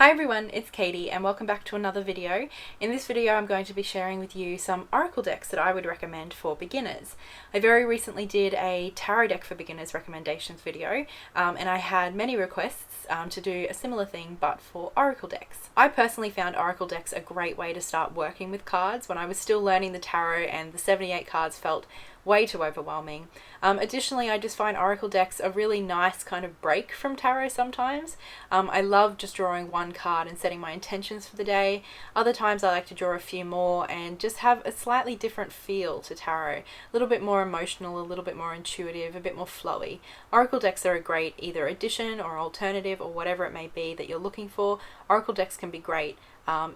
Hi everyone, it's Katey and welcome back to another video. In this video I'm going to be sharing with you some oracle decks that I would recommend for beginners. I very recently did a tarot deck for beginners recommendations video and I had many requests to do a similar thing but for oracle decks. I personally found oracle decks a great way to start working with cards when I was still learning the tarot and the 78 cards felt way too overwhelming. Additionally, I just find oracle decks a really nice kind of break from tarot sometimes. I love just drawing one card and setting my intentions for the day. Other times I like to draw a few more and just have a slightly different feel to tarot. A little bit more emotional, a little bit more intuitive, a bit more flowy. Oracle decks are a great either addition or alternative or whatever it may be that you're looking for. Oracle decks can be great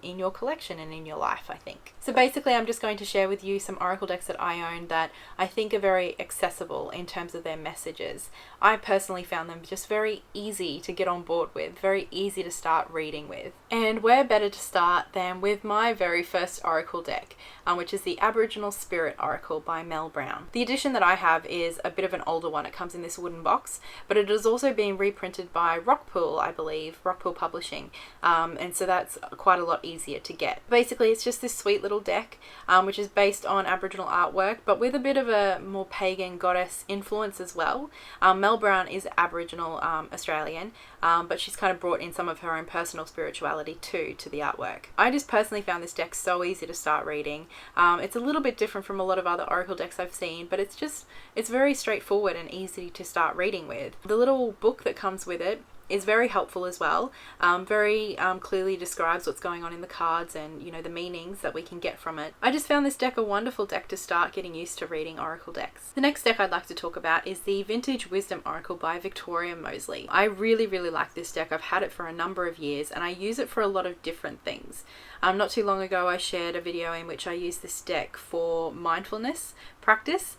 in your collection and in your life, I think. So basically I'm just going to share with you some oracle decks that I own that I think are very accessible in terms of their messages. I personally found them just very easy to get on board with, very easy to start reading with. And where better to start than with my very first oracle deck, which is the Aboriginal Spirit Oracle by Mel Brown. The edition that I have is a bit of an older one. It comes in this wooden box, but it has also been reprinted by Rockpool, I believe, Rockpool Publishing, and so that's quite a lot easier to get. Basically it's just this sweet little deck which is based on Aboriginal artwork but with a bit of a more pagan goddess influence as well. Mel Brown is Aboriginal Australian but she's kind of brought in some of her own personal spirituality too to the artwork. I just personally found this deck so easy to start reading. It's a little bit different from a lot of other oracle decks I've seen, but it's very straightforward and easy to start reading with. The little book that comes with it is very helpful as well. Very clearly describes what's going on in the cards and the meanings that we can get from it. I just found this deck a wonderful deck to start getting used to reading oracle decks. The next deck I'd like to talk about is the Vintage Wisdom Oracle by Victoria Mosely. I really like this deck. I've had it for a number of years and I use it for a lot of different things. Not too long ago I shared a video in which I used this deck for mindfulness practice,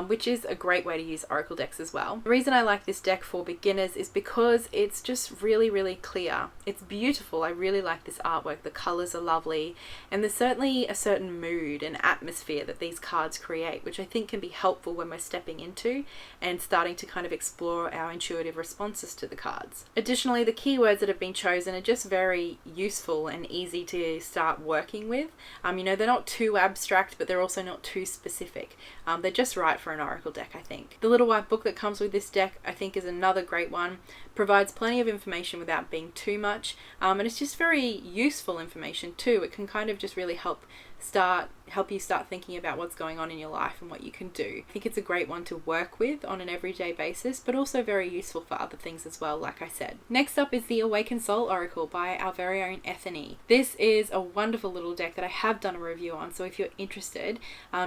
which is a great way to use oracle decks as well. The reason I like this deck for beginners is because it's just really clear. It's beautiful. I really like this artwork. The colors are lovely and there's certainly a certain mood and atmosphere that these cards create, which I think can be helpful when we're stepping into and starting to kind of explore our intuitive responses to the cards. Additionally, the keywords that have been chosen are just very useful and easy to start working with. They're not too abstract but they're also not too specific. They're just right for an oracle deck, I think. The little white book that comes with this deck I think is another great one. Provides plenty of information without being too much, and it's just very useful information too. It can kind of just really help you start thinking about what's going on in your life and what you can do. I think it's a great one to work with on an everyday basis, but also very useful for other things as well, like I said. Next up is the Awakened Soul Oracle by our very own Ethony. This is a wonderful little deck that I have done a review on, so if you're interested,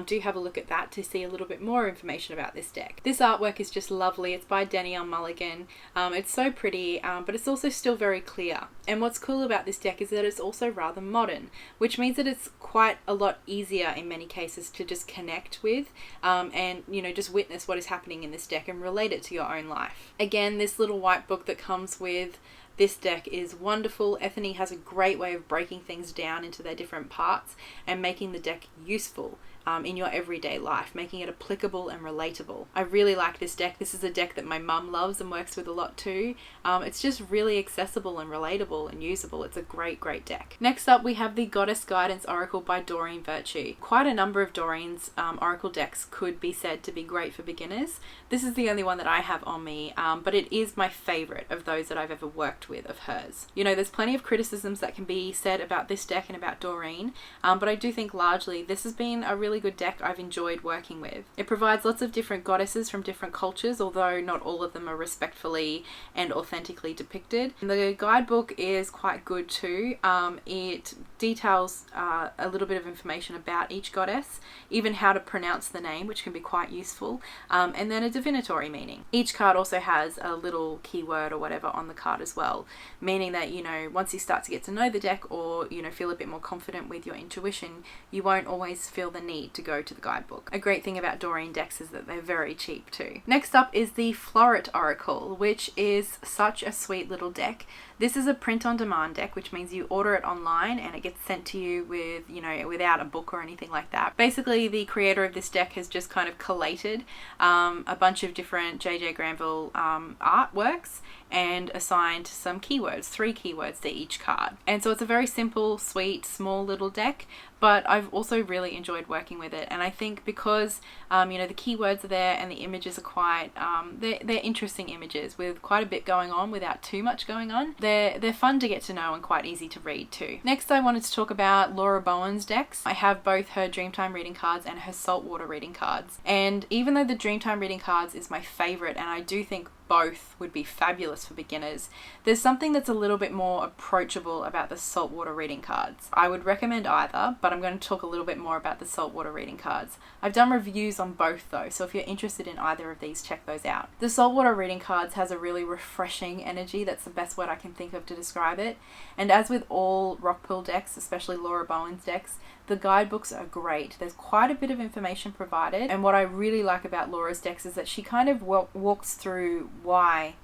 do have a look at that to see a little bit more information about this deck. This artwork is just lovely. It's by Danielle Mulligan. It's so pretty, but it's also still very clear. And what's cool about this deck is that it's also rather modern, which means that it's quite a lot easier in many cases to just connect with and just witness what is happening in this deck and relate it to your own life. Again, this little white book that comes with this deck is wonderful. Ethony has a great way of breaking things down into their different parts and making the deck useful in your everyday life, making it applicable and relatable. I really like this deck. This is a deck that my mum loves and works with a lot too. It's just really accessible and relatable and usable. It's a great deck. Next up we have the Goddess Guidance Oracle by Doreen Virtue. Quite a number of Doreen's oracle decks could be said to be great for beginners. This is the only one that I have on me, but it is my favorite of those that I've ever worked with of hers. There's plenty of criticisms that can be said about this deck and about Doreen, but I do think largely this has been a really good deck I've enjoyed working with. It provides lots of different goddesses from different cultures, although not all of them are respectfully and authentically depicted. And the guidebook is quite good too. It details a little bit of information about each goddess, even how to pronounce the name, which can be quite useful, and then a divinatory meaning. Each card also has a little keyword or whatever on the card as well, meaning that once you start to get to know the deck or feel a bit more confident with your intuition, you won't always feel the need to go to the guidebook. A great thing about Doreen decks is that they're very cheap too. Next up is the Floret Oracle, which is such a sweet little deck. This is a print on demand deck, which means you order it online and it gets sent to you with, without a book or anything like that. Basically, the creator of this deck has just kind of collated a bunch of different J.J. Granville artworks and assigned some keywords, 3 keywords to each card. And so it's a very simple, sweet, small little deck, but I've also really enjoyed working with it. And I think because, you know, the keywords are there and the images are quite, they're interesting images with quite a bit going on without too much going on. They're fun to get to know and quite easy to read too. Next, I wanted to talk about Laura Bowen's decks. I have both her Dreamtime reading cards and her Saltwater reading cards. And even though the Dreamtime reading cards is my favorite, and I do think both would be fabulous for beginners, there's something that's a little bit more approachable about the Saltwater reading cards. I would recommend either, but I'm going to talk a little bit more about the Saltwater reading cards. I've done reviews on both though, so if you're interested in either of these, check those out. The Saltwater reading cards has a really refreshing energy. That's the best word I can think of to describe it. And as with all Rockpool decks, especially Laura Bowen's decks, the guidebooks are great. There's quite a bit of information provided, and what I really like about Laura's decks is that she kind of walks through why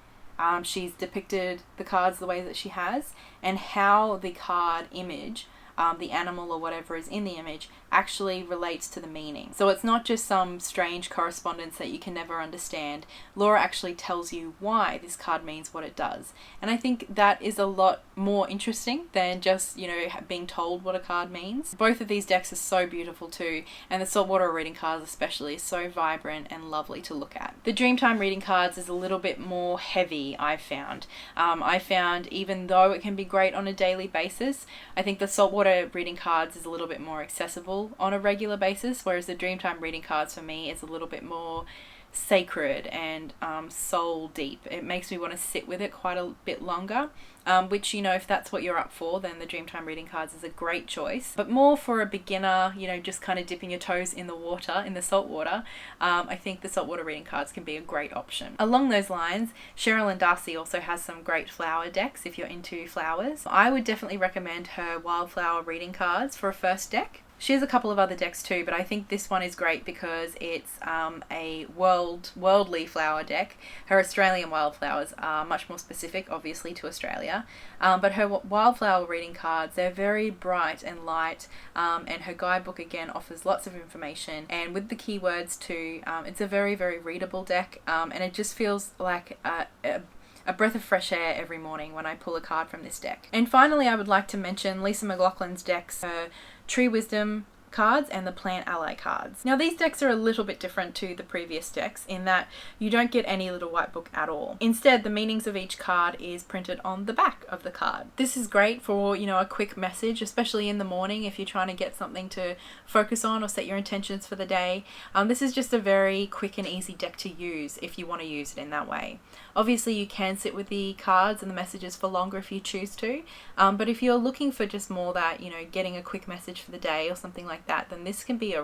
she's depicted the cards the way that she has, and how the card image, the animal or whatever is in the image, actually relates to the meaning. So it's not just some strange correspondence that you can never understand. Laura actually tells you why this card means what it does. And I think that is a lot more interesting than just, you know, being told what a card means. Both of these decks are so beautiful too, and the Saltwater reading cards especially is so vibrant and lovely to look at. The Dreamtime reading cards is a little bit more heavy, I've found. I found even though it can be great on a daily basis, I think the Saltwater reading cards is a little bit more accessible on a regular basis, whereas the Dreamtime reading cards for me is a little bit more sacred and soul deep. It makes me want to sit with it quite a bit longer, which, you know, if that's what you're up for, then the Dreamtime reading cards is a great choice. But more for a beginner, you know, just kind of dipping your toes in the water, in the salt water, I think the Saltwater reading cards can be a great option. Along those lines, Cheralyn and Darcey also has some great flower decks if you're into flowers. I would definitely recommend her Wildflower reading cards for a first deck. She has a couple of other decks too, but I think this one is great because it's a worldly flower deck. Her Australian wildflowers are much more specific, obviously, to Australia. But her wildflower reading cards, they're very bright and light, and her guidebook again offers lots of information. And with the keywords too, it's a very, very readable deck, and it just feels like a breath of fresh air every morning when I pull a card from this deck. And finally, I would like to mention Lisa McLoughlin's decks, her Tree Wisdom cards and the Plant Ally cards. Now these decks are a little bit different to the previous decks in that you don't get any little white book at all. Instead, the meanings of each card is printed on the back of the card. This is great for, you know, a quick message, especially in the morning if you're trying to get something to focus on or set your intentions for the day. This is just a very quick and easy deck to use if you want to use it in that way. Obviously you can sit with the cards and the messages for longer if you choose to, but if you're looking for just more that, you know, getting a quick message for the day or something like that, then this can be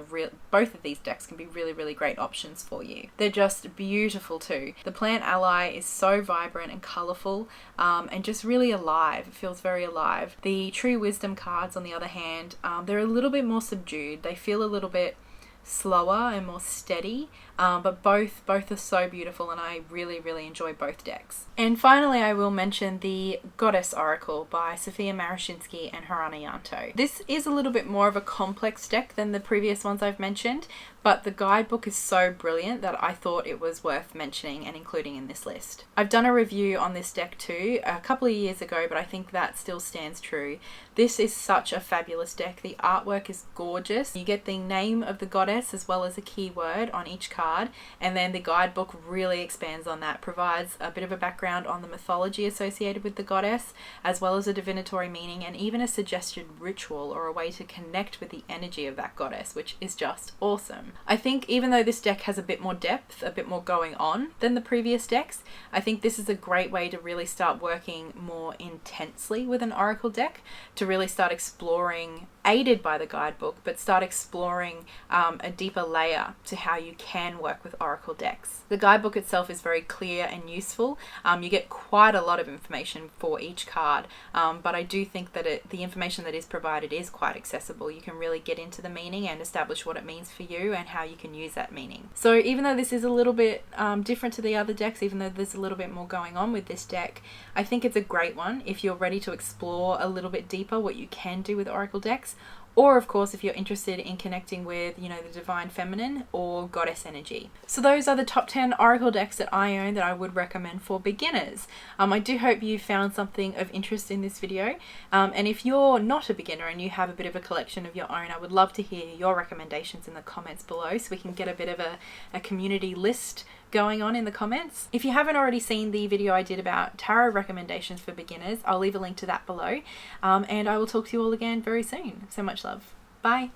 both of these decks can be really, really great options for you. They're just beautiful too. The Plant Ally is so vibrant and colourful, and just really alive. It feels very alive. The Tree Wisdom cards, on the other hand, they're a little bit more subdued. They feel a little bit slower and more steady, but both are so beautiful, and I really, really enjoy both decks. And finally, I will mention the Goddess Oracle by Sophia Marashinsky and Janto. This is a little bit more of a complex deck than the previous ones I've mentioned, but the guidebook is so brilliant that I thought it was worth mentioning and including in this list. I've done a review on this deck too a couple of years ago, but I think that still stands true. This is such a fabulous deck. The artwork is gorgeous. You get the name of the goddess as well as a keyword on each card, and then the guidebook really expands on that, provides a bit of a background on the mythology associated with the goddess, as well as a divinatory meaning and even a suggested ritual or a way to connect with the energy of that goddess, which is just awesome. I think even though this deck has a bit more depth, a bit more going on than the previous decks, I think this is a great way to really start working more intensely with an oracle deck, to really start exploring, aided by the guidebook, but start exploring a deeper layer to how you can work with oracle decks. The guidebook itself is very clear and useful. You get quite a lot of information for each card, but I do think that the information that is provided is quite accessible. You can really get into the meaning and establish what it means for you and how you can use that meaning. So even though this is a little bit different to the other decks, even though there's a little bit more going on with this deck, I think it's a great one if you're ready to explore a little bit deeper what you can do with oracle decks, or of course if you're interested in connecting with, you know, the divine feminine or goddess energy. So those are the top 10 oracle decks that I own that I would recommend for beginners. I do hope you found something of interest in this video, and if you're not a beginner and you have a bit of a collection of your own, I would love to hear your recommendations in the comments below so we can get a bit of a community list going on in the comments. If you haven't already seen the video I did about tarot recommendations for beginners, I'll leave a link to that below, and I will talk to you all again very soon. So much love. Bye.